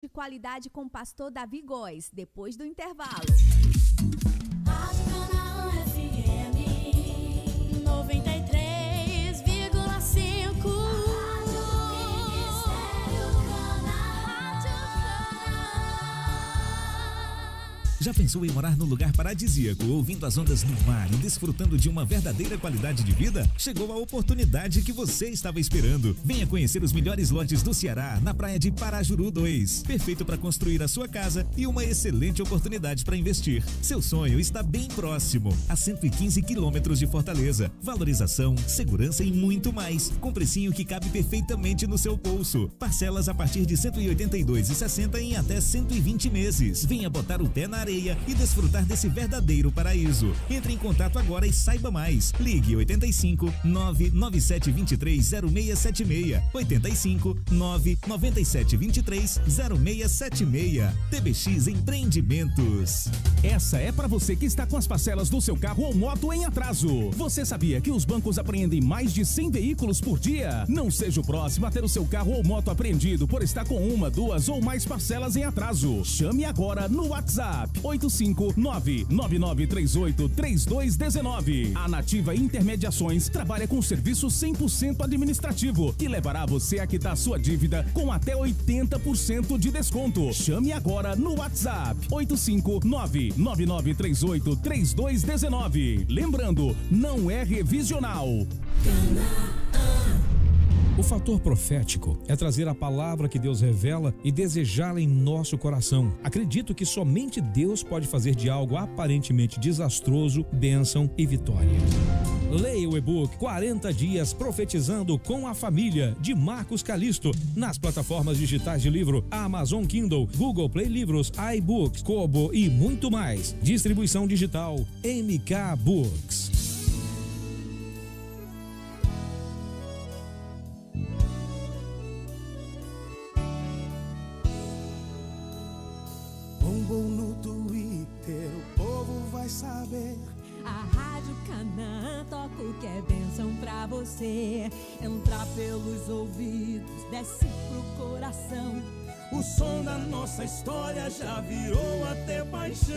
de qualidade com o pastor Davi Góes, depois do intervalo. Rádio Canaã FM 93,5. Já pensou em morar num lugar paradisíaco, ouvindo as ondas no mar e desfrutando de uma verdadeira qualidade de vida? Chegou a oportunidade que você estava esperando. Venha conhecer os melhores lotes do Ceará, na praia de Parajuru 2. Perfeito para construir a sua casa e uma excelente oportunidade para investir. Seu sonho está bem próximo, a 115 quilômetros de Fortaleza. Valorização, segurança e muito mais, com precinho que cabe perfeitamente no seu bolso. Parcelas a partir de R$ 182,60 em até 120 meses. Venha botar o pé na areia e desfrutar desse verdadeiro paraíso. Entre em contato agora e saiba mais. Ligue 85 997 23 0676. 85 997 23 0676. TBX Empreendimentos. Essa é para você que está com as parcelas do seu carro ou moto em atraso. Você sabia que os bancos apreendem mais de 100 veículos por dia? Não seja o próximo a ter o seu carro ou moto apreendido por estar com uma, duas ou mais parcelas em atraso. Chame agora no WhatsApp 859-9938-3219. A Nativa Intermediações trabalha com serviço 100% administrativo que levará você a quitar sua dívida com até 80% de desconto. Chame agora no WhatsApp 859-9938-3219. Lembrando, não é revisional. O fator profético é trazer a palavra que Deus revela e desejá-la em nosso coração. Acredito que somente Deus pode fazer de algo aparentemente desastroso, bênção e vitória. Leia o e-book 40 dias profetizando com a família, de Marcos Calisto, nas plataformas digitais de livro Amazon Kindle, Google Play Livros, iBooks, Kobo e muito mais. Distribuição digital MK Books. Bombou no Twitter, o povo vai saber. A Rádio Canaã toca o que é bênção pra você. Entra pelos ouvidos, desce pro coração. O som da nossa história já virou até paixão.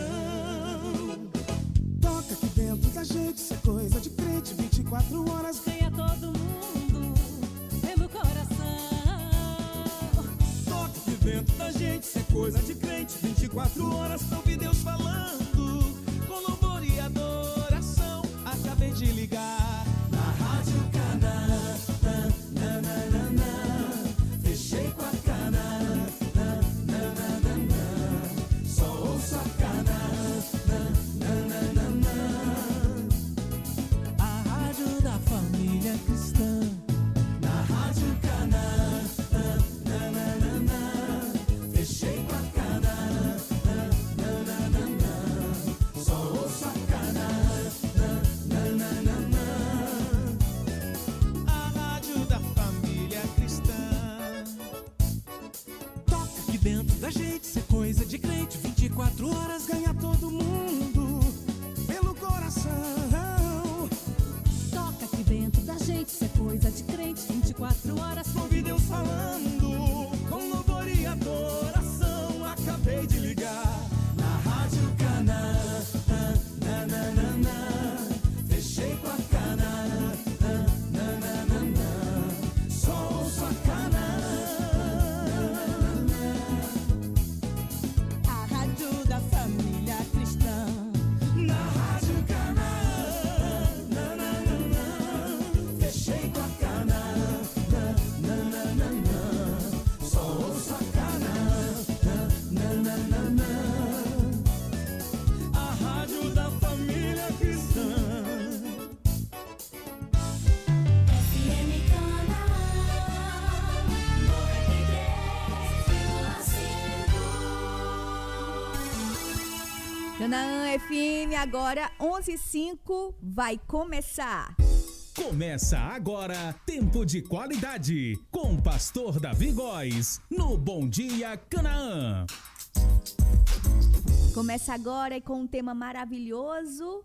Toca aqui dentro da gente, isso é coisa de crente. 24 horas ganha todo mundo pelo coração. Toca aqui dentro da gente, isso é coisa de crente. 24 horas ouve Deus falando, com louvor e adoração. Acabei de ligar na Rádio Canaã, fechei com a Canaã, só ouço a Canaã, a rádio da família cristã. Na Rádio Canaã, fechei com a Canaã, só ouço a Canaã, a rádio da família cristã. Toca aqui dentro da gente, isso é coisa de crente. 24 horas ganha todo mundo pelo coração. Toca aqui dentro da gente, isso é coisa de crente. 24 horas ouvi Deus falando, com louvor e adoração. Acabei de ligar na Rádio Canaã, fechei com a Canaã, só ouço a Canaã, a rádio da família cristã. na Rádio Canaã, fechei com a Canaã, só ouço a Canaã, a rádio da família cristã. FM Canaã 93,5. Canaã FM, agora 11h05, vai começar. Começa agora, Tempo de Qualidade, com o pastor Davi Góes, no Bom Dia Canaã. Começa agora e com um tema maravilhoso,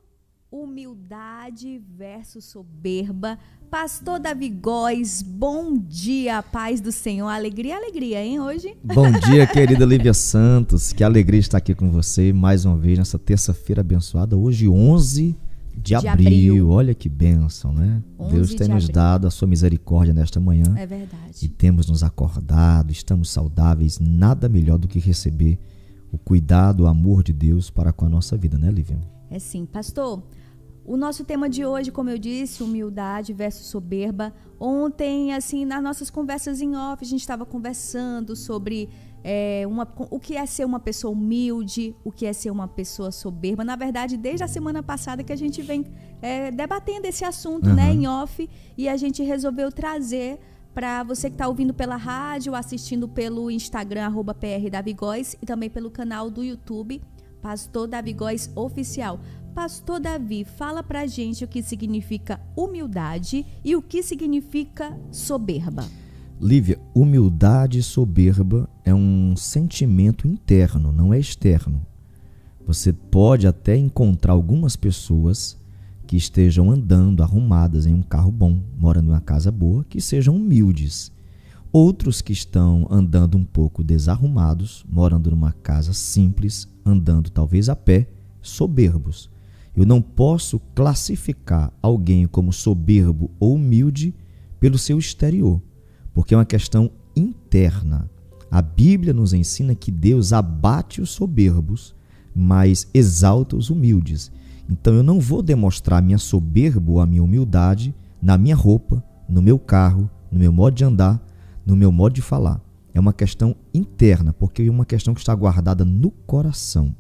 Humildade versus soberba. Pastor Davi Góes, bom dia, paz do Senhor. Alegria, hein, hoje? Bom dia, querida Lívia Santos. Que alegria estar aqui com você mais uma vez nessa terça-feira abençoada. Hoje, 11 de abril. Olha que bênção, né? Deus tem nos dado a sua misericórdia nesta manhã. É verdade. E temos nos acordado, estamos saudáveis. Nada melhor do que receber o cuidado, o amor de Deus para com a nossa vida, né, Lívia? É sim, pastor. O nosso tema de hoje, como eu disse, humildade versus soberba. Ontem, assim, nas nossas conversas em off, a gente estava conversando sobre o que é ser uma pessoa humilde, o que é ser uma pessoa soberba. Na verdade, desde a semana passada que a gente vem debatendo esse assunto, né, em off, e a gente resolveu trazer para você que está ouvindo pela rádio, assistindo pelo Instagram, @PRDaviGóes, e também pelo canal do YouTube, Pastor Davi Góes Oficial. Pastor Davi, fala pra gente o que significa humildade e o que significa soberba. Lívia, humildade e soberba é um sentimento interno, não é externo. Você pode até encontrar algumas pessoas que estejam andando arrumadas em um carro bom, morando em uma casa boa, que sejam humildes. Outros que estão andando um pouco desarrumados, morando numa casa simples, andando talvez a pé, soberbos. Eu não posso classificar alguém como soberbo ou humilde pelo seu exterior, porque é uma questão interna. A Bíblia nos ensina que Deus abate os soberbos, mas exalta os humildes. Então eu não vou demonstrar minha soberba ou a minha humildade na minha roupa, no meu carro, no meu modo de andar, no meu modo de falar. É uma questão interna, porque é uma questão que está guardada no coração.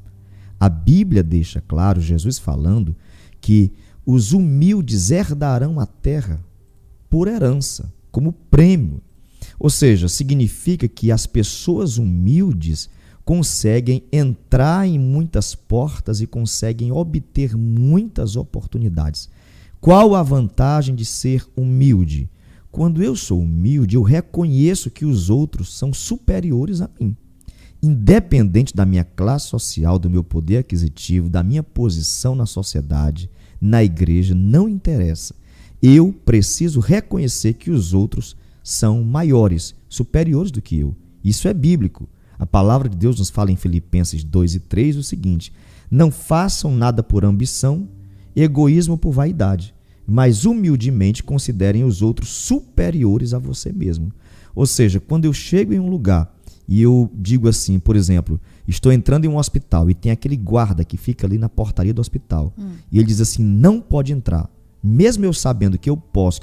A Bíblia deixa claro, Jesus falando, que os humildes herdarão a terra por herança, como prêmio. Ou seja, significa que as pessoas humildes conseguem entrar em muitas portas e conseguem obter muitas oportunidades. Qual a vantagem de ser humilde? Quando eu sou humilde, eu reconheço que os outros são superiores a mim. Independente da minha classe social, do meu poder aquisitivo, da minha posição na sociedade, na igreja, não interessa. Eu preciso reconhecer que os outros são maiores, superiores do que eu. Isso é bíblico. A palavra de Deus nos fala em Filipenses 2:3 o seguinte: não façam nada por ambição, egoísmo por vaidade, mas humildemente considerem os outros superiores a você mesmo. Ou seja, quando eu chego em um lugar e eu digo assim, por exemplo, estou entrando em um hospital e tem aquele guarda que fica ali na portaria do hospital, e ele diz assim, não pode entrar. Mesmo eu sabendo que eu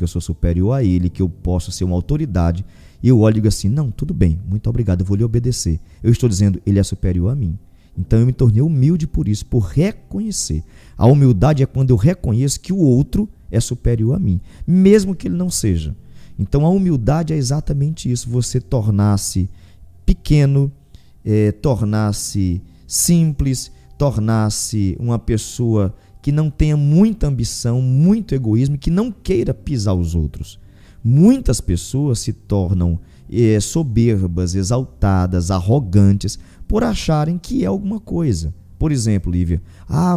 sou superior a ele, que eu posso ser uma autoridade, eu olho e digo assim, não, tudo bem, muito obrigado, eu vou lhe obedecer. Eu estou dizendo, ele é superior a mim. Então eu me tornei humilde por isso, por reconhecer. A humildade é quando eu reconheço que o outro é superior a mim, mesmo que ele não seja. Então a humildade é exatamente isso, você tornar-se pequeno, tornar-se simples, tornar-se uma pessoa que não tenha muita ambição, muito egoísmo, que não queira pisar os outros. Muitas pessoas se tornam soberbas, exaltadas, arrogantes, por acharem que é alguma coisa. Por exemplo, Lívia,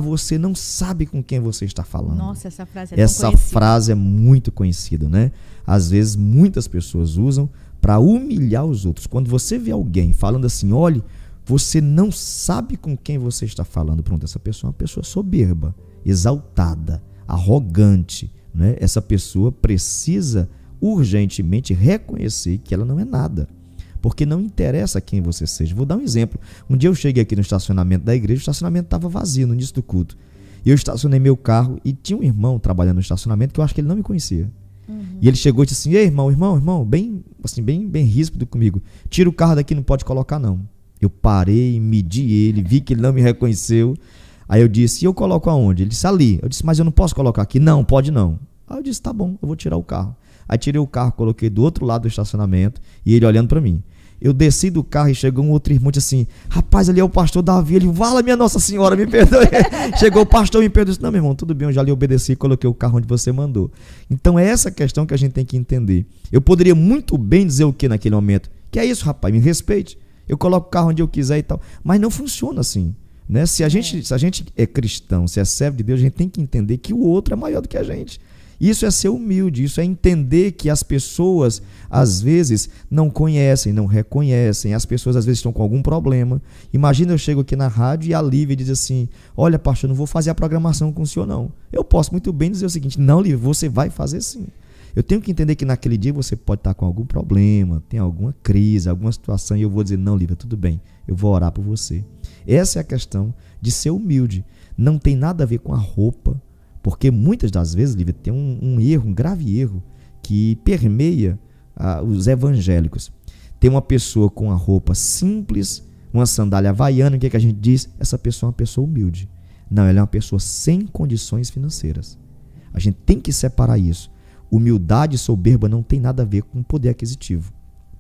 você não sabe com quem você está falando. Nossa, essa frase é tão conhecida. Essa frase é muito conhecida, né? Às vezes, muitas pessoas usam para humilhar os outros. Quando você vê alguém falando assim, olhe, você não sabe com quem você está falando. Pronto, essa pessoa é uma pessoa soberba, exaltada, arrogante, né? Essa pessoa precisa urgentemente reconhecer que ela não é nada. Porque não interessa quem você seja. Vou dar um exemplo. Um dia eu cheguei aqui no estacionamento da igreja, o estacionamento estava vazio no início do culto. E eu estacionei meu carro e tinha um irmão trabalhando no estacionamento que eu acho que ele não me conhecia. E ele chegou e disse assim, ei, irmão, bem ríspido comigo. Tira o carro daqui, não pode colocar não. Eu parei, medi ele, vi que ele não me reconheceu. Aí eu disse, e eu coloco aonde? Ele disse, ali. Eu disse, mas eu não posso colocar aqui? Não, pode não. Aí eu disse, tá bom, eu vou tirar o carro. Aí tirei o carro, coloquei do outro lado do estacionamento e ele olhando para mim. Eu desci do carro e chegou um outro irmão e disse assim, rapaz, ali é o pastor Davi. Ele, vala minha Nossa Senhora, me perdoe. Chegou o pastor e me perdoou. Eu disse, não, meu irmão, tudo bem, eu já lhe obedeci e coloquei o carro onde você mandou. Então é essa questão que a gente tem que entender. Eu poderia muito bem dizer o que naquele momento? Que é isso, rapaz, me respeite. Eu coloco o carro onde eu quiser e tal. Mas não funciona assim. Né? Se a gente é cristão, se é servo de Deus, a gente tem que entender que o outro é maior do que a gente. Isso é ser humilde, isso é entender que as pessoas, às vezes, não conhecem, não reconhecem, as pessoas, às vezes, estão com algum problema. Imagina eu chego aqui na rádio e a Lívia diz assim, olha, pastor, eu não vou fazer a programação com o senhor, não. Eu posso muito bem dizer o seguinte, não, Lívia, você vai fazer sim. Eu tenho que entender que naquele dia você pode estar com algum problema, tem alguma crise, alguma situação, e eu vou dizer, não, Lívia, tudo bem, eu vou orar por você. Essa é a questão de ser humilde. Não tem nada a ver com a roupa, porque muitas das vezes, Lívia, tem um erro, um grave erro, que permeia os evangélicos. Tem uma pessoa com a roupa simples, uma sandália havaiana, o que a gente diz? Essa pessoa é uma pessoa humilde. Não, ela é uma pessoa sem condições financeiras. A gente tem que separar isso. Humildade e soberba não tem nada a ver com poder aquisitivo.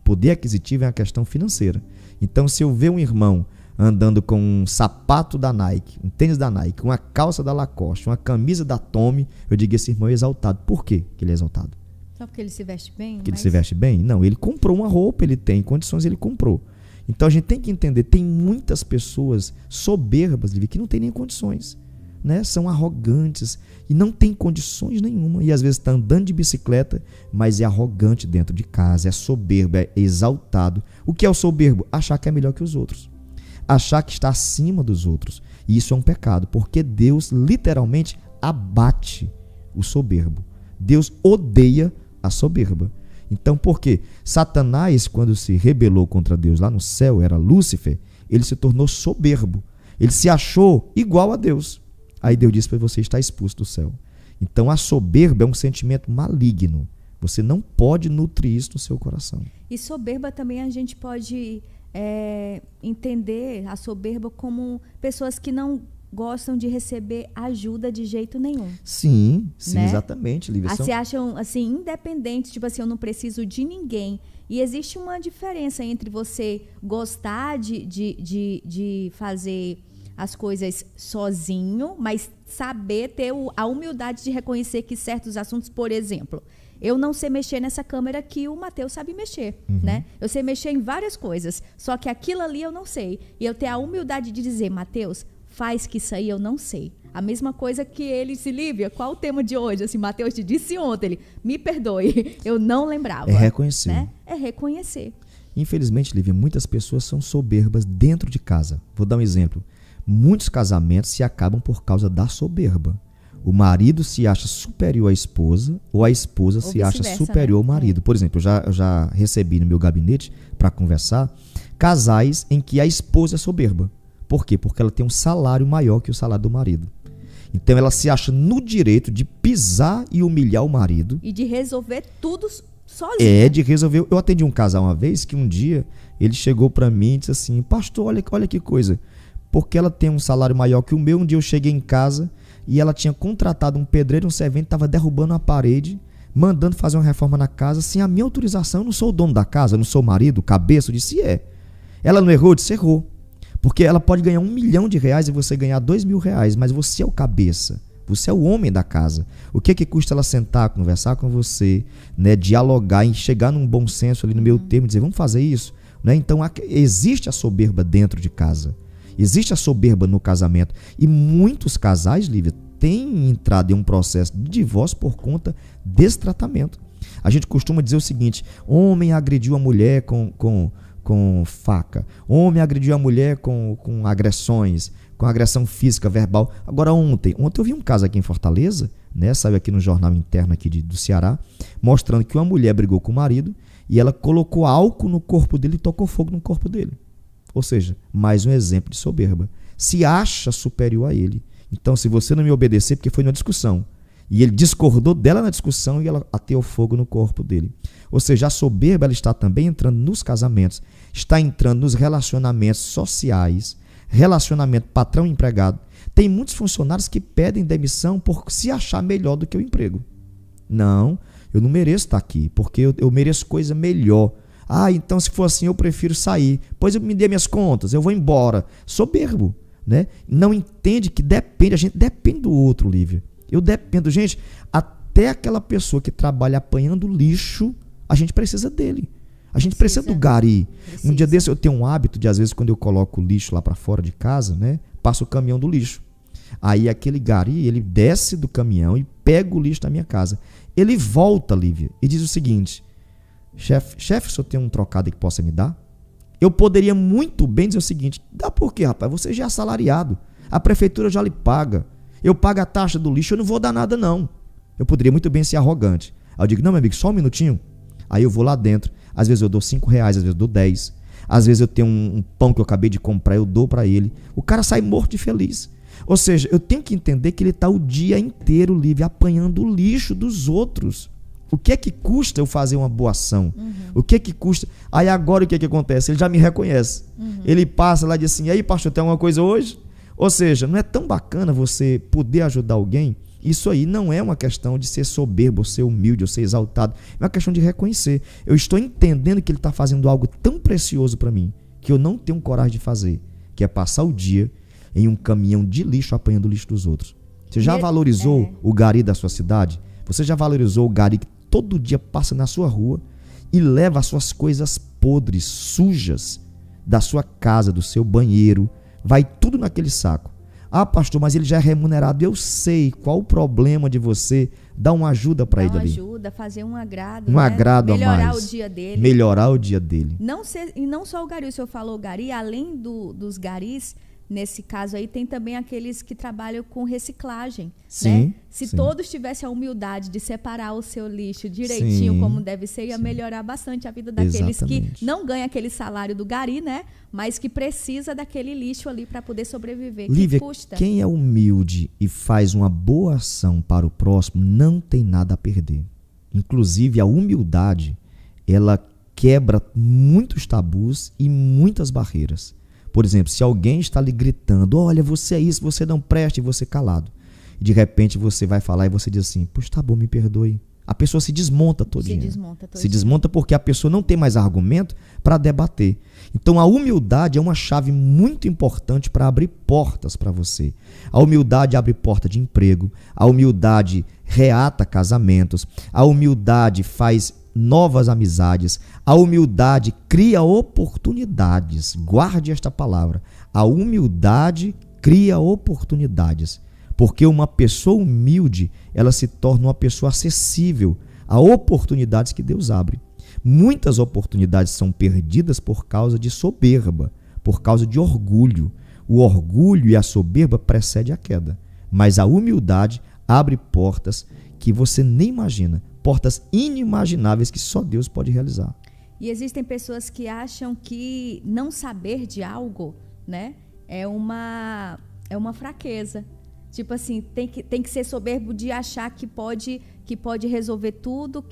Poder aquisitivo é uma questão financeira. Então, se eu ver um irmão andando com um sapato da Nike, um tênis da Nike, uma calça da Lacoste, uma camisa da Tommy, eu digo, esse irmão é exaltado. Por quê que ele é exaltado? Só porque ele se veste bem? Porque ele se veste bem? Não, ele comprou uma roupa, ele tem condições, ele comprou. Então a gente tem que entender, tem muitas pessoas soberbas, que não tem nem condições, né? São arrogantes e não tem condições nenhuma. E às vezes está andando de bicicleta, mas é arrogante dentro de casa, é soberbo, é exaltado. O que é o soberbo? Achar que é melhor que os outros. Achar que está acima dos outros. E isso é um pecado, porque Deus literalmente abate o soberbo. Deus odeia a soberba. Então, por quê? Satanás, quando se rebelou contra Deus lá no céu, era Lúcifer, ele se tornou soberbo. Ele se achou igual a Deus. Aí Deus disse para você, está expulso do céu. Então, a soberba é um sentimento maligno. Você não pode nutrir isso no seu coração. E soberba também a gente pode entender a soberba como pessoas que não gostam de receber ajuda de jeito nenhum. Sim, né? Exatamente, Lívia. Se acham assim, independentes, tipo assim, eu não preciso de ninguém. E existe uma diferença entre você gostar de fazer as coisas sozinho, mas saber ter a humildade de reconhecer que certos assuntos, por exemplo, eu não sei mexer nessa câmera que o Matheus sabe mexer, né? Eu sei mexer em várias coisas, só que aquilo ali eu não sei. E eu ter a humildade de dizer, Matheus, faz que isso aí eu não sei. A mesma coisa que ele se Lívia, qual o tema de hoje? Assim, Matheus te disse ontem, ele, me perdoe, eu não lembrava. É reconhecer. Né? É reconhecer. Infelizmente, Lívia, muitas pessoas são soberbas dentro de casa. Vou dar um exemplo. Muitos casamentos se acabam por causa da soberba. O marido se acha superior à esposa ou a esposa se acha superior ao marido. Por exemplo, eu já recebi no meu gabinete para conversar casais em que a esposa é soberba. Por quê? Porque ela tem um salário maior que o salário do marido. Então ela se acha no direito de pisar e humilhar o marido. E de resolver tudo sozinha. De resolver. Eu atendi um casal uma vez que um dia ele chegou para mim e disse assim, pastor, olha que coisa. Porque ela tem um salário maior que o meu, um dia eu cheguei em casa e ela tinha contratado um pedreiro, um servente, estava derrubando a parede, mandando fazer uma reforma na casa, sem a minha autorização. Eu não sou o dono da casa, eu não sou o marido, cabeça. Eu disse, Ela não errou? Eu disse, errou. Porque ela pode ganhar R$1 milhão e você ganhar R$2.000, mas você é o cabeça, você é o homem da casa. O que custa ela sentar, conversar com você, né, dialogar e chegar num bom senso ali no meio termo, dizer, vamos fazer isso? Né? Então, existe a soberba dentro de casa, existe a soberba no casamento. E muitos casais, Lívia, têm entrado em um processo de divórcio por conta desse tratamento. A gente costuma dizer o seguinte, homem agrediu a mulher com faca. Homem agrediu a mulher com agressões, com agressão física, verbal. Agora ontem eu vi um caso aqui em Fortaleza, né, saiu aqui no jornal interno aqui do Ceará, mostrando que uma mulher brigou com o marido e ela colocou álcool no corpo dele e tocou fogo no corpo dele. Ou seja, mais um exemplo de soberba. Se acha superior a ele. Então, se você não me obedecer, porque foi numa discussão, e ele discordou dela na discussão e ela ateou fogo no corpo dele. Ou seja, a soberba ela está também entrando nos casamentos, está entrando nos relacionamentos sociais, relacionamento patrão-empregado. Tem muitos funcionários que pedem demissão por se achar melhor do que o emprego. Não, eu não mereço estar aqui, porque eu mereço coisa melhor. Então se for assim eu prefiro sair. Pois eu me dê minhas contas, eu vou embora. Soberbo, né? Não entende que a gente depende do outro, Lívia. Eu dependo, gente, até aquela pessoa que trabalha apanhando lixo, a gente precisa dele. A gente precisa do gari. Um dia desse eu tenho um hábito de, às vezes, quando eu coloco o lixo lá para fora de casa, né, passa o caminhão do lixo. Aí aquele gari, ele desce do caminhão e pega o lixo da minha casa. Ele volta, Lívia, e diz o seguinte: chefe, o senhor tem um trocado que possa me dar? Eu poderia muito bem dizer o seguinte: dá por quê, rapaz? Você já é assalariado. A prefeitura já lhe paga. Eu pago a taxa do lixo, eu não vou dar nada, não. Eu poderia muito bem ser arrogante. Aí eu digo: não, meu amigo, só um minutinho. Aí eu vou lá dentro. Às vezes eu dou R$5, às vezes eu dou 10. Às vezes eu tenho um pão que eu acabei de comprar, eu dou para ele. O cara sai morto de feliz. Ou seja, eu tenho que entender que ele está o dia inteiro livre, apanhando o lixo dos outros. O que é que custa eu fazer uma boa ação? O que é que custa? Aí agora o que é que acontece? Ele já me reconhece. Ele passa lá e diz assim: e aí, pastor, tem alguma coisa hoje? Ou seja, não é tão bacana você poder ajudar alguém? Isso aí não é uma questão de ser soberbo, ou ser humilde, ou ser exaltado. É uma questão de reconhecer. Eu estou entendendo que ele está fazendo algo tão precioso para mim, que eu não tenho coragem de fazer, que é passar o dia em um caminhão de lixo apanhando o lixo dos outros. Você já valorizou o gari da sua cidade? Você já valorizou o gari que todo dia passa na sua rua e leva as suas coisas podres, sujas da sua casa, do seu banheiro, vai tudo naquele saco? Ah, pastor, mas ele já é remunerado. Eu sei. Qual o problema de você dar uma ajuda para ele ali? Ajuda, fazer um agrado. Um agrado a mais. Melhorar o dia dele. Melhorar o dia dele. E não só o gari, o senhor falou gari, além dos garis, nesse caso aí, tem também aqueles que trabalham com reciclagem. Sim, né? Se sim. todos tivessem a humildade de separar o seu lixo direitinho, Sim, como deve ser, ia sim. melhorar bastante a vida daqueles Exatamente. que não ganham aquele salário do gari, né? Mas que precisa daquele lixo ali para poder sobreviver. Lívia, que custa? quem é humilde e faz uma boa ação para o próximo não tem nada a perder. Inclusive, a humildade, ela quebra muitos tabus e muitas barreiras. Por exemplo, se alguém está lhe gritando: olha, você é isso, você não presta, e você calado. E de repente você vai falar e você diz assim: pois tá bom, me perdoe. A pessoa se desmonta todinha. Se desmonta porque a pessoa não tem mais argumento para debater. Então a humildade é uma chave muito importante para abrir portas para você. A humildade abre porta de emprego, a humildade reata casamentos, a humildade faz novas amizades, a humildade cria oportunidades. Guarde esta palavra: a humildade cria oportunidades, porque uma pessoa humilde, ela se torna uma pessoa acessível a oportunidades que Deus abre. Muitas oportunidades são perdidas por causa de soberba, por causa de orgulho. O orgulho e a soberba precedem a queda, mas a humildade abre portas que você nem imagina, portas inimagináveis que só Deus pode realizar. E existem pessoas que acham que não saber de algo, né, é uma fraqueza. Tipo assim, tem que ser soberbo de achar que pode resolver tudo,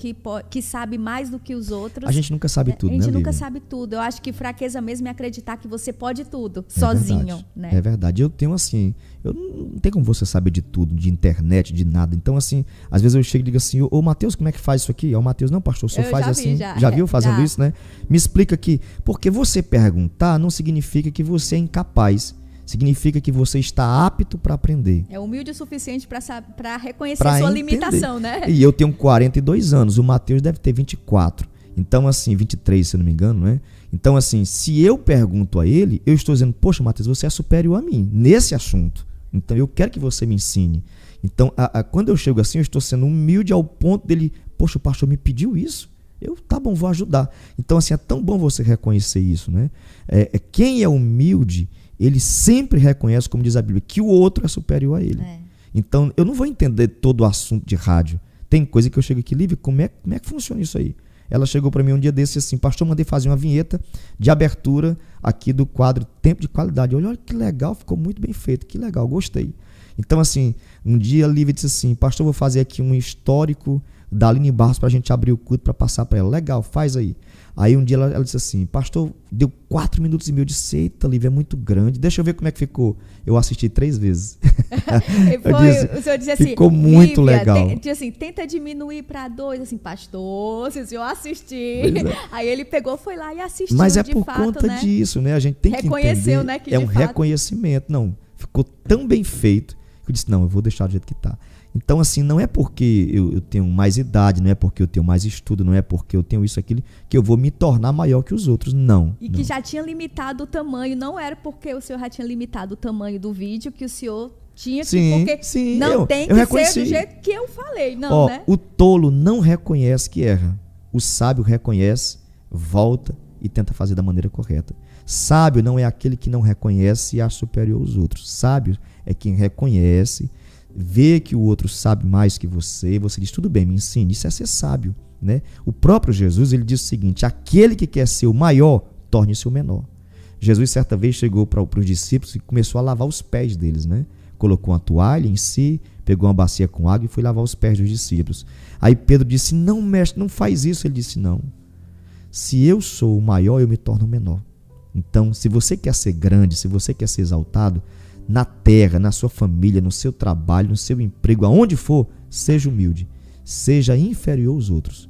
que sabe mais do que os outros. A gente nunca sabe tudo, né, A gente nunca Lívia? sabe tudo. Eu acho que fraqueza mesmo é acreditar que você pode tudo, sozinho. Verdade, né? É verdade. Eu tenho assim, eu não tem como você saber de tudo, de internet, de nada. Então assim, às vezes eu chego e digo assim: ô Matheus, como é que faz isso aqui? Ô Matheus, não, pastor, o senhor faz assim. Já viu fazendo isso, né? Me explica aqui. Porque você perguntar não significa que você é incapaz. Significa que você está apto para aprender. É humilde o suficiente para reconhecer a sua limitação, né? E eu tenho 42 anos, o Matheus deve ter 24. Então, assim, 23, se eu não me engano, né? Então, assim, se eu pergunto a ele, eu estou dizendo: poxa, Matheus, você é superior a mim nesse assunto. Então, eu quero que você me ensine. Então, quando eu chego assim, eu estou sendo humilde ao ponto dele: poxa, o pastor me pediu isso. Tá bom, vou ajudar. Então, assim, é tão bom você reconhecer isso, né? Quem é humilde, ele sempre reconhece, como diz a Bíblia, que o outro é superior a ele. Então, eu não vou entender todo o assunto de rádio. Tem coisa que eu chego aqui: Lívia, como é que funciona isso aí? Ela chegou para mim um dia desse assim: pastor, mandei fazer uma vinheta de abertura aqui do quadro Tempo de Qualidade. Olha que legal, ficou muito bem feito, que legal, gostei. Então, assim, um dia a Lívia disse assim: pastor, vou fazer aqui um histórico da Aline Barros para a gente abrir o culto para passar para ela. Legal, faz aí. Aí um dia ela disse assim: pastor, deu 4 minutos e meio. Eu disse: eita, Lívia, é muito grande, deixa eu ver como é que ficou. Eu assisti 3 vezes. O senhor disse assim: ficou muito legal. Tenta diminuir para 2, assim, pastor, se eu assistir. É. Aí ele pegou, foi lá e assistiu. Mas é de por fato, conta né? disso, né? A gente tem que Reconheceu, entender. né, que é de um fato... reconhecimento. Não, ficou tão bem feito que eu disse: não, eu vou deixar do jeito que está. Então, assim, não é porque eu tenho mais idade, não é porque eu tenho mais estudo, não é porque eu tenho isso, aquilo, que eu vou me tornar maior que os outros, não. E que já tinha limitado o tamanho, não era porque o senhor já tinha limitado o tamanho do vídeo que o senhor tinha que, porque não tem que ser do jeito que eu falei, não, né? O tolo não reconhece que erra. O sábio reconhece, volta e tenta fazer da maneira correta. Sábio não é aquele que não reconhece e acha superior aos outros. Sábio é quem reconhece, vê que o outro sabe mais que você diz, tudo bem, me ensine. Isso é ser sábio, né? O próprio Jesus, ele diz o seguinte: aquele que quer ser o maior, torne-se o menor. Jesus certa vez chegou para os discípulos e começou a lavar os pés deles, né? Colocou uma toalha em si, pegou uma bacia com água e foi lavar os pés dos discípulos. Aí Pedro disse: não, mestre, não faz isso. Ele disse: não, se eu sou o maior, eu me torno o menor. Então, se você quer ser grande, se você quer ser exaltado, na terra, na sua família, no seu trabalho, no seu emprego, aonde for, seja humilde, seja inferior aos outros,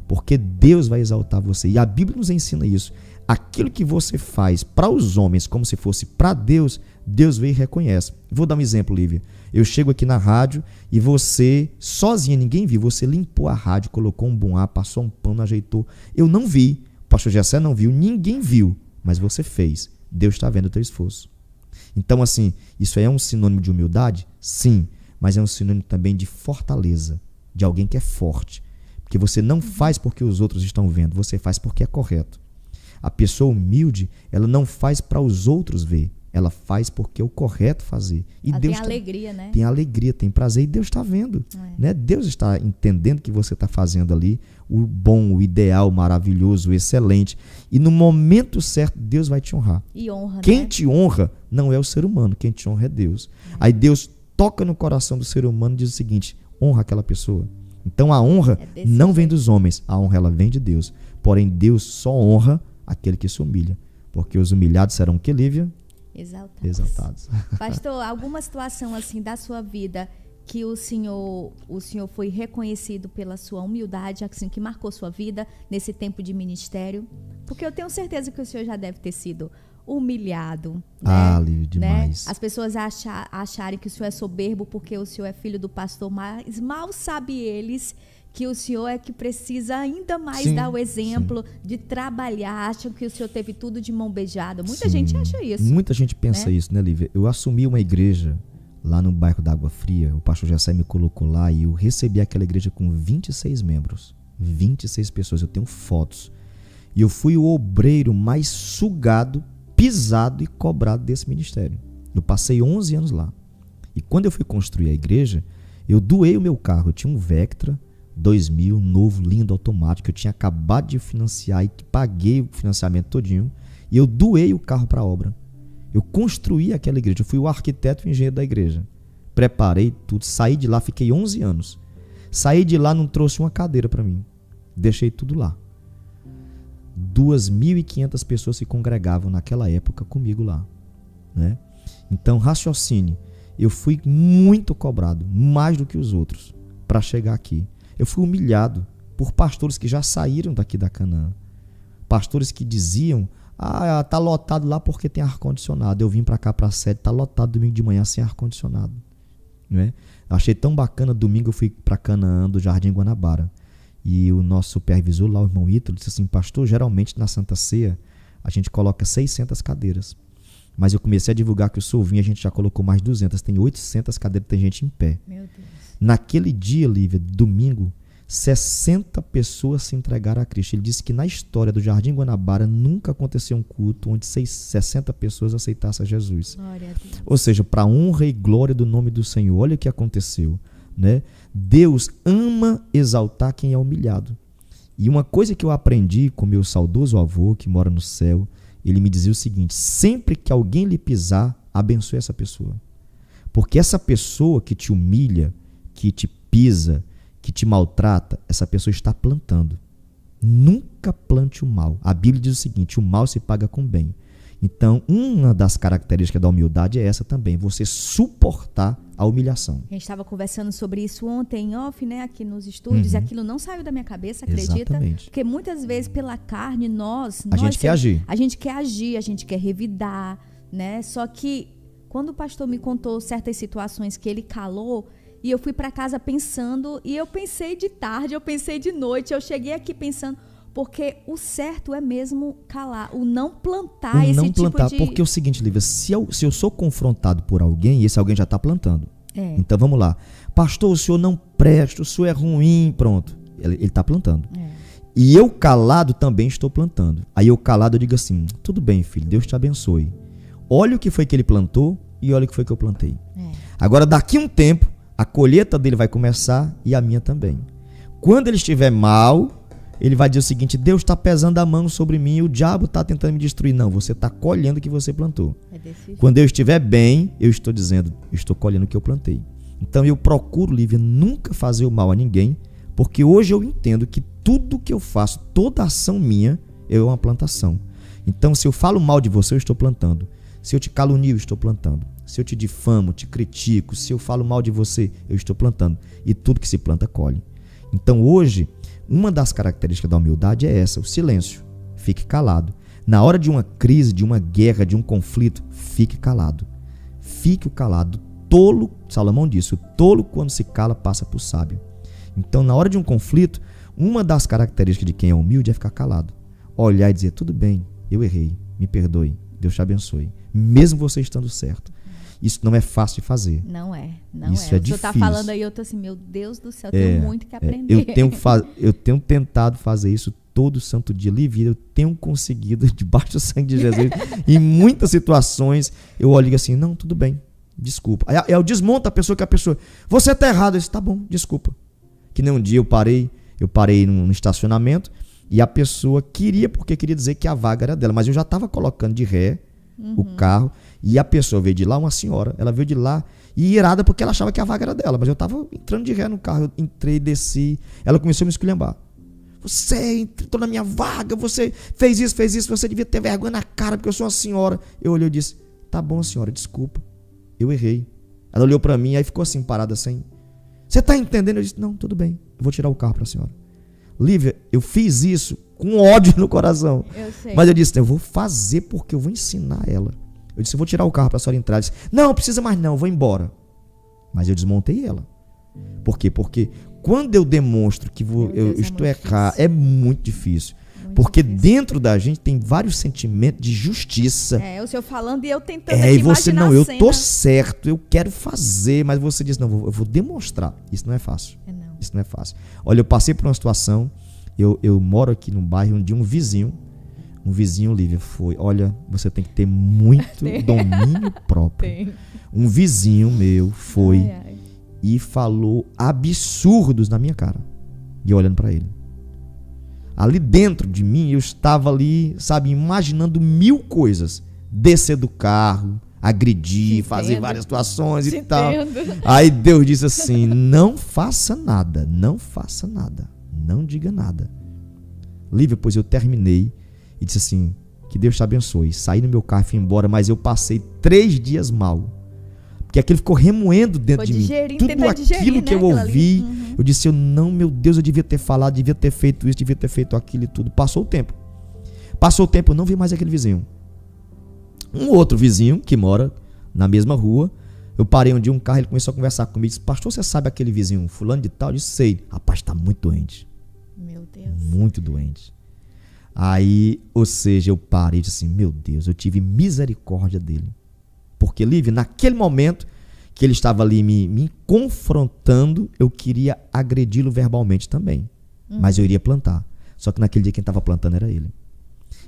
porque Deus vai exaltar você. E a Bíblia nos ensina isso. Aquilo que você faz para os homens como se fosse para Deus, Deus vê e reconhece. Vou dar um exemplo, Lívia. Eu chego aqui na rádio e você, sozinha, ninguém viu, você limpou a rádio, colocou um bom ar, passou um pano, ajeitou. Eu não vi, o pastor Gessé não viu, ninguém viu, mas você fez. Deus está vendo o teu esforço. Então, assim, isso aí é um sinônimo de humildade? Sim, mas é um sinônimo também de fortaleza, de alguém que é forte. Porque você não faz porque os outros estão vendo, você faz porque é correto. A pessoa humilde, ela não faz para os outros ver, ela faz porque é o correto fazer. E ela Deus tem alegria, né? Tem alegria, tem prazer, e Deus está vendo. Né? Deus está entendendo que você está fazendo ali o bom, o ideal, o maravilhoso, o excelente. E no momento certo, Deus vai te honrar. E honra, quem né? te honra não é o ser humano, quem te honra é Deus. Aí Deus toca no coração do ser humano e diz o seguinte: honra aquela pessoa. Então a honra não vem dos homens, a honra ela vem de Deus. Porém, Deus só honra aquele que se humilha. Porque os humilhados serão o que, Lívia? Exaltados. Pastor, alguma situação assim da sua vida que o senhor foi reconhecido pela sua humildade, assim, que marcou sua vida nesse tempo de ministério? Porque eu tenho certeza que o senhor já deve ter sido humilhado, né? Lívia, demais. Né? As pessoas acharem que o senhor é soberbo porque o senhor é filho do pastor, mas mal sabe eles que o senhor é que precisa ainda mais dar o exemplo de trabalhar. Acham que o senhor teve tudo de mão beijada. Muita gente acha isso. Muita gente pensa isso, né, Lívia? Eu assumi uma igreja lá no bairro da Água Fria. O pastor Gessé me colocou lá e eu recebi aquela igreja com 26 membros. 26 pessoas. Eu tenho fotos. E eu fui o obreiro mais sugado, pisado e cobrado desse ministério. Eu passei 11 anos lá. E quando eu fui construir a igreja, eu doei o meu carro. Eu tinha um Vectra 2000, novo, lindo, automático. Eu tinha acabado de financiar e paguei o financiamento todinho. E eu doei o carro para a obra. Eu construí aquela igreja. Eu fui o arquiteto e o engenheiro da igreja. Preparei tudo. Saí de lá, fiquei 11 anos. Saí de lá, não trouxe uma cadeira para mim. Deixei tudo lá. 2.500 pessoas se congregavam naquela época comigo lá, né? Então, raciocine. Eu fui muito cobrado, mais do que os outros, para chegar aqui. Eu fui humilhado por pastores que já saíram daqui da Canaã. Pastores que diziam: tá lotado lá porque tem ar-condicionado. Eu vim para cá, para a sede, tá lotado domingo de manhã sem ar-condicionado. Né? Achei tão bacana, domingo eu fui para Canaã, do Jardim Guanabara. E o nosso supervisor lá, o irmão Ítalo, disse assim: pastor, geralmente na Santa Ceia a gente coloca 600 cadeiras. Mas eu comecei a divulgar que o senhor vinha, a gente já colocou mais 200. Tem 800 cadeiras, tem gente em pé. Meu Deus. Naquele dia, Lívia, domingo, 60 pessoas se entregaram a Cristo. Ele disse que na história do Jardim Guanabara nunca aconteceu um culto onde 60 pessoas aceitassem a Jesus. Glória a Deus. Ou seja, para a honra e glória do nome do Senhor. Olha o que aconteceu, né? Deus ama exaltar quem é humilhado. E uma coisa que eu aprendi com meu saudoso avô, que mora no céu, ele me dizia o seguinte: sempre que alguém lhe pisar, abençoe essa pessoa. Porque essa pessoa que te humilha, que te pisa, que te maltrata, essa pessoa está plantando. Nunca plante o mal. A Bíblia diz o seguinte: o mal se paga com bem. Então, uma das características da humildade é essa também, você suportar a humilhação. A gente estava conversando sobre isso ontem em off, né, aqui nos estúdios, e aquilo não saiu da minha cabeça, acredita? Exatamente. Porque muitas vezes pela carne a gente quer agir. A gente quer agir, a gente quer revidar, né? Só que quando o pastor me contou certas situações que ele calou, e eu fui para casa pensando, e eu pensei de tarde, eu pensei de noite, eu cheguei aqui pensando, porque o certo é mesmo calar, o não plantar esse não tipo plantar, de... porque é o seguinte, Lívia, se eu sou confrontado por alguém, esse alguém já está plantando. Então vamos lá. Pastor, o senhor não presta, o senhor é ruim, pronto. Ele está plantando. E eu calado também estou plantando. Aí eu calado eu digo assim, tudo bem, filho, Deus te abençoe. Olha o que foi que ele plantou e olha o que foi que eu plantei. Agora daqui um tempo, a colheita dele vai começar e a minha também. Quando ele estiver mal, ele vai dizer o seguinte, Deus está pesando a mão sobre mim e o diabo está tentando me destruir. Não, você está colhendo o que você plantou. Quando eu estiver bem, eu estou dizendo, eu estou colhendo o que eu plantei. Então eu procuro, Lívia, nunca fazer o mal a ninguém, porque hoje eu entendo que tudo que eu faço, toda ação minha, é uma plantação. Então se eu falo mal de você, eu estou plantando. Se eu te calunio, eu estou plantando. Se eu te difamo, te critico, se eu falo mal de você, eu estou plantando. E tudo que se planta, colhe. Então hoje, uma das características da humildade é essa, o silêncio. Fique calado. Na hora de uma crise, de uma guerra, de um conflito, fique calado. Fique calado. Tolo, Salomão disse, o tolo quando se cala passa por sábio. Então na hora de um conflito, uma das características de quem é humilde é ficar calado. Olhar e dizer, tudo bem, eu errei, me perdoe, Deus te abençoe. Mesmo você estando certo. Isso não é fácil de fazer. Não é. Isso é difícil. O senhor está falando aí, eu estou assim, meu Deus do céu, tenho muito que aprender. Eu tenho tentado fazer isso todo santo dia. Lívia, eu tenho conseguido, debaixo do sangue de Jesus, em muitas situações, eu olho e digo assim, não, tudo bem, desculpa. Aí eu desmonto a pessoa, você está errado. Eu disse, tá bom, desculpa. Que nem um dia eu parei num estacionamento e a pessoa queria dizer que a vaga era dela, mas eu já estava colocando de ré o carro e a pessoa veio de lá, uma senhora, ela veio de lá e irada porque ela achava que a vaga era dela, mas eu estava entrando de ré no carro, eu entrei, desci, ela começou a me esculhambar. Você entrou na minha vaga, você fez isso, você devia ter vergonha na cara porque eu sou uma senhora. Eu olhei e disse, tá bom senhora, desculpa, eu errei. Ela olhou para mim, aí ficou assim, parada assim. Você está entendendo? Eu disse, não, tudo bem, eu vou tirar o carro para a senhora. Lívia, eu fiz isso com ódio no coração. Eu sei. Mas eu disse, eu vou fazer porque eu vou ensinar ela. Eu disse, eu vou tirar o carro para a senhora entrar. Ela disse, não, precisa mais não, eu vou embora. Mas eu desmontei ela. Por quê? Porque quando eu demonstro que eu estou errado, é muito difícil. Porque dentro da gente tem vários sentimentos de justiça. O senhor falando e eu tentando aqui e você, imaginar não, a eu cena. tô certo, eu quero fazer, mas você diz, não, eu vou demonstrar. Isso não é fácil. Isso não é fácil. Olha, eu passei por uma situação, eu moro aqui num bairro onde um vizinho, Lívia, olha, você tem que ter muito domínio próprio. Um vizinho meu foi e falou absurdos na minha cara. E eu olhando para ele. Ali dentro de mim, eu estava ali, sabe, imaginando mil coisas. Descer do carro, agredir, fazer várias situações e tal. Aí Deus disse assim, não faça nada, não diga nada. Lívia, pois eu terminei e disse assim, que Deus te abençoe. Saí no meu carro e fui embora, mas eu passei 3 dias mal. Porque aquilo ficou remoendo dentro de mim. Tudo aquilo que eu ouvi, eu disse, não, meu Deus, eu devia ter falado, devia ter feito isso, devia ter feito aquilo e tudo. Passou o tempo, eu não vi mais aquele vizinho. Um outro vizinho que mora na mesma rua, eu parei um dia um carro, ele começou a conversar comigo, disse, pastor, você sabe aquele vizinho fulano de tal? Eu disse, sei. Rapaz, está muito doente. Meu Deus. Muito doente. Aí, ou seja, eu parei e disse assim, meu Deus, eu tive misericórdia dele. Porque, Lívia, naquele momento que ele estava ali me confrontando, eu queria agredi-lo verbalmente também. Mas eu iria plantar. Só que naquele dia quem estava plantando era ele.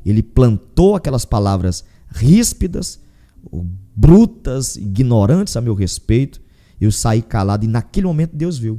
Ele plantou aquelas palavras ríspidas, brutas, ignorantes a meu respeito. Eu saí calado e naquele momento Deus viu.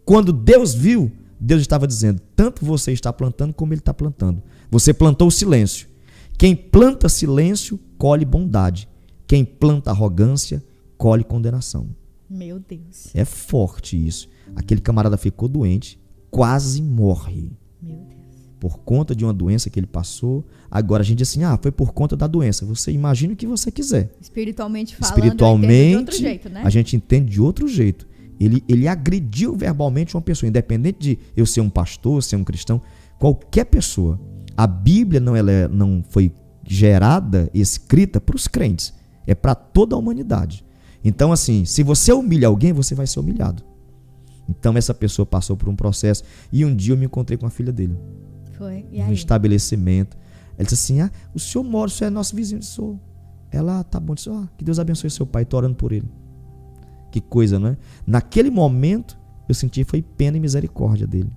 Quando Deus viu, Deus estava dizendo, tanto você está plantando como ele está plantando. Você plantou o silêncio. Quem planta silêncio, colhe bondade. Quem planta arrogância, colhe condenação. Meu Deus. É forte isso. Aquele camarada ficou doente, quase morre. Meu Deus. Por conta de uma doença que ele passou. Agora a gente diz assim, foi por conta da doença. Você imagina o que você quiser. Espiritualmente falando, espiritualmente, de outro jeito, né? A gente entende de outro jeito. Ele agrediu verbalmente uma pessoa, independente de eu ser um pastor, ser um cristão, qualquer pessoa. A Bíblia não foi gerada, escrita para os crentes. É para toda a humanidade. Então, assim, se você humilha alguém, você vai ser humilhado. Então, essa pessoa passou por um processo. E um dia eu me encontrei com a filha dele. Foi. E No aí? estabelecimento. Ela disse assim, o senhor mora, o senhor é nosso vizinho. Eu sou. Ela, tá bom. Disse, que Deus abençoe seu pai. Tô orando por ele. Que coisa, não é? Naquele momento, eu senti foi pena e misericórdia dele.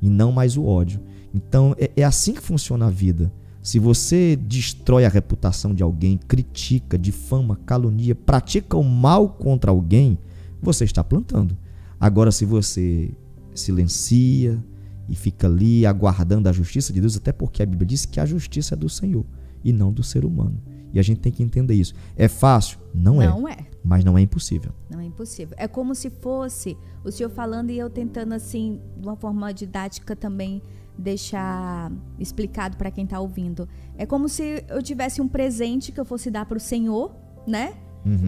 E não mais o ódio. Então, é assim que funciona a vida. Se você destrói a reputação de alguém, critica, difama, calunia, pratica o mal contra alguém, você está plantando. Agora, se você silencia e fica ali aguardando a justiça de Deus, até porque a Bíblia diz que a justiça é do Senhor e não do ser humano. E a gente tem que entender isso. É fácil? Não é. Mas não é impossível. Não é impossível. É como se fosse o senhor falando e eu tentando, assim, de uma forma didática também deixar explicado para quem está ouvindo. É como se eu tivesse um presente que eu fosse dar para o Senhor, né?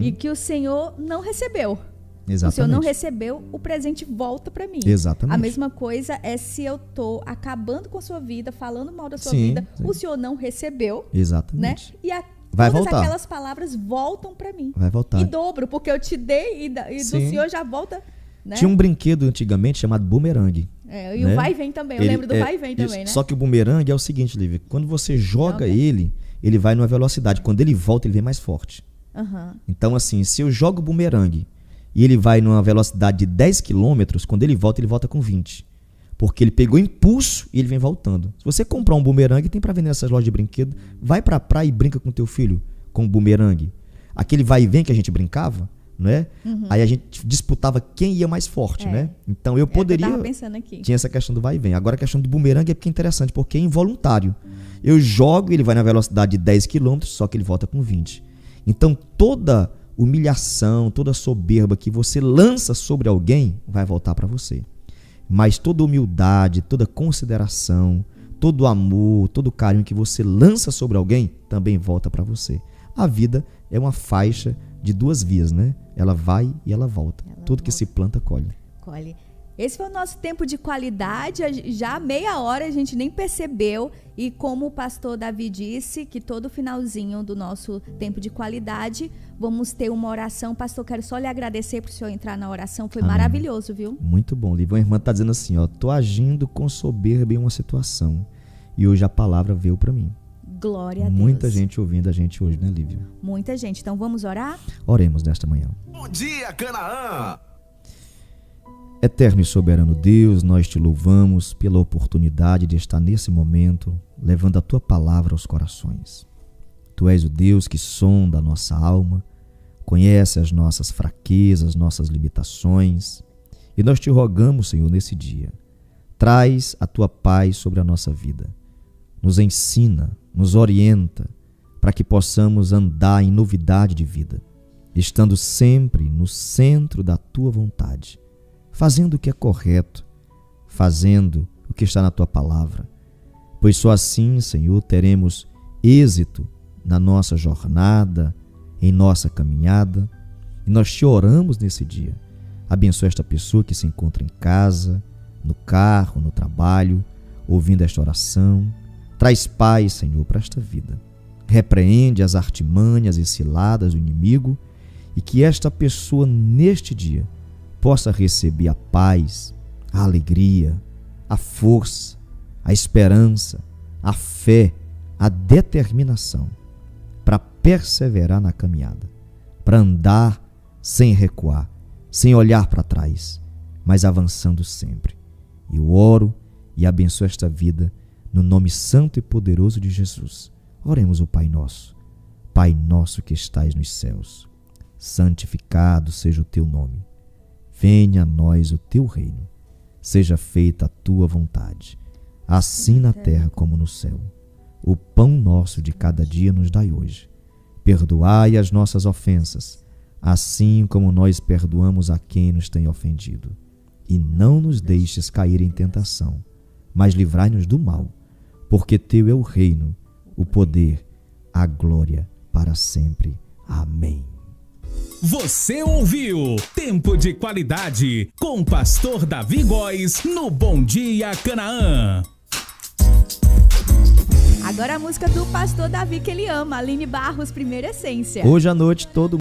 E que o Senhor não recebeu. Exatamente. O Senhor não recebeu, o presente volta para mim. Exatamente. A mesma coisa é se eu tô acabando com a sua vida, falando mal da sua vida, o Senhor não recebeu. Exatamente. Né? E vai todas voltar. Aquelas palavras voltam para mim. Vai voltar. E dobro, porque eu te dei e do Senhor já volta. Né? Tinha um brinquedo antigamente chamado bumerangue. E o vai e vem também. Eu lembro do vai e vem também, né? Só que o bumerangue é o seguinte, Lívia. Quando você joga ele vai numa velocidade. Quando ele volta, ele vem mais forte. Então, assim, se eu jogo o bumerangue e ele vai numa velocidade de 10 km, quando ele volta com 20. Porque ele pegou impulso e ele vem voltando. Se você comprar um bumerangue, tem para vender nessas lojas de brinquedo, vai pra praia e brinca com teu filho com o bumerangue. Aquele vai e vem que a gente brincava, não é? Aí a gente disputava quem ia mais forte, né? Então eu poderia... Eu tava pensando aqui. Tinha essa questão do vai e vem. Agora a questão do bumerangue é porque é interessante, porque é involuntário. Eu jogo, ele vai na velocidade de 10 km, só que ele volta com 20. Então toda humilhação, toda soberba que você lança sobre alguém vai voltar para você. Mas toda humildade, toda consideração, todo amor, todo carinho que você lança sobre alguém também volta para você. A vida é uma faixa de duas vias, né? Ela vai e ela volta. Tudo que se planta, colhe. Esse foi o nosso tempo de qualidade, já meia hora a gente nem percebeu, e como o pastor Davi disse, que todo finalzinho do nosso tempo de qualidade, vamos ter uma oração. Pastor, quero só lhe agradecer por o senhor entrar na oração, foi maravilhoso, viu? Muito bom, Lívia. Uma irmã está dizendo assim, tô agindo com soberba em uma situação, e hoje a palavra veio para mim. Glória a Deus. Muita gente ouvindo a gente hoje, né, Lívia? Muita gente, então vamos orar? Oremos nesta manhã. Bom dia, Canaã! Eterno e soberano Deus, nós te louvamos pela oportunidade de estar nesse momento levando a tua palavra aos corações. Tu és o Deus que sonda a nossa alma, conhece as nossas fraquezas, nossas limitações, e nós te rogamos, Senhor, nesse dia, traz a tua paz sobre a nossa vida, nos ensina, nos orienta, para que possamos andar em novidade de vida, estando sempre no centro da tua vontade, fazendo o que é correto, fazendo o que está na tua palavra. Pois só assim, Senhor, teremos êxito na nossa jornada, em nossa caminhada. E nós te oramos nesse dia. Abençoa esta pessoa que se encontra em casa, no carro, no trabalho, ouvindo esta oração. Traz paz, Senhor, para esta vida. Repreende as artimanhas e ciladas do inimigo, e que esta pessoa, neste dia, possa receber a paz, a alegria, a força, a esperança, a fé, a determinação para perseverar na caminhada, para andar sem recuar, sem olhar para trás, mas avançando sempre. Eu oro e abençoo esta vida no nome santo e poderoso de Jesus. Oremos o Pai Nosso. Pai nosso que estais nos céus, santificado seja o teu nome. Venha a nós o teu reino, seja feita a tua vontade, assim na terra como no céu. O pão nosso de cada dia nos dai hoje. Perdoai as nossas ofensas, assim como nós perdoamos a quem nos tem ofendido. E não nos deixes cair em tentação, mas livrai-nos do mal, porque teu é o reino, o poder, a glória para sempre. Amém. Você ouviu Tempo de Qualidade com o pastor Davi Góes no Bom Dia Canaã. Agora a música do pastor Davi que ele ama, Aline Barros, Primeira Essência. Hoje à noite todo